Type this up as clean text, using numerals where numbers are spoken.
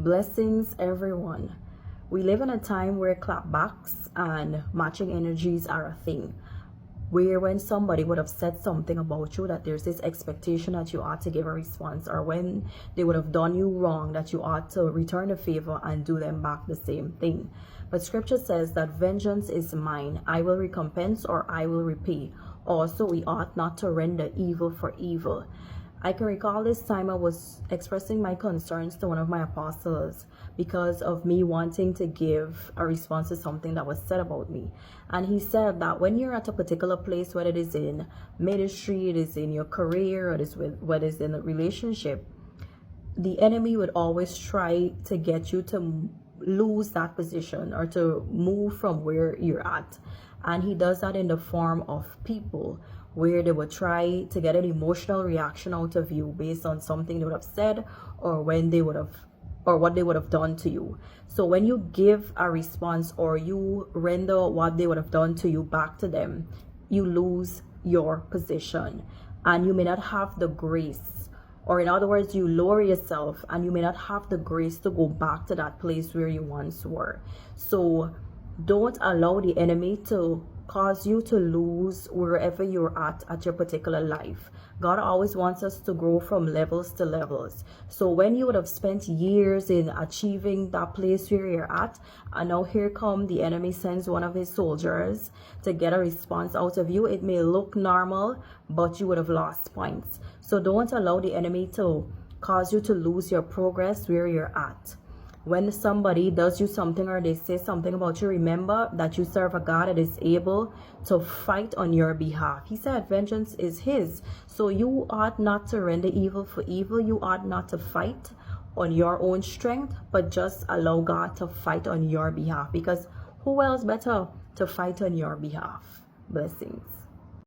Blessings, everyone. We live in a time where clapbacks and matching energies are a thing. Where when somebody would have said something about you, that there's this expectation that you ought to give a response, or when they would have done you wrong, that you ought to return the favor and do them back the same thing. But scripture says that vengeance is mine, I will recompense or I will repay. Also, we ought not to render evil for evil. I can recall this time I was expressing my concerns to one of my apostles because of me wanting to give a response to something that was said about me. And he said that when you're at a particular place, whether it is in ministry, it is in your career, or it is whether it's in a relationship, the enemy would always try to get you to lose that position or to move from where you're at. And he does that in the form of people, where they would try to get an emotional reaction out of you based on something they would have said, or when they would have, or what they would have done to you. So when you give a response or you render what they would have done to you back to them, you lose your position, and you may not have the grace, or in other words, you lower yourself and you may not have the grace to go back to that place where you once were. So don't allow the enemy to cause you to lose wherever you're at your particular life. God always wants us to grow from levels to levels. So when you would have spent years in achieving that place where you're at, and now here come the enemy sends one of his soldiers to get a response out of you, it may look normal, but you would have lost points. So don't allow the enemy to cause you to lose your progress where you're at. When somebody does you something or they say something about you, remember that you serve a God that is able to fight on your behalf. He said vengeance is his. So you ought not to render evil for evil. You ought not to fight on your own strength, but just allow God to fight on your behalf, because who else better to fight on your behalf? Blessings.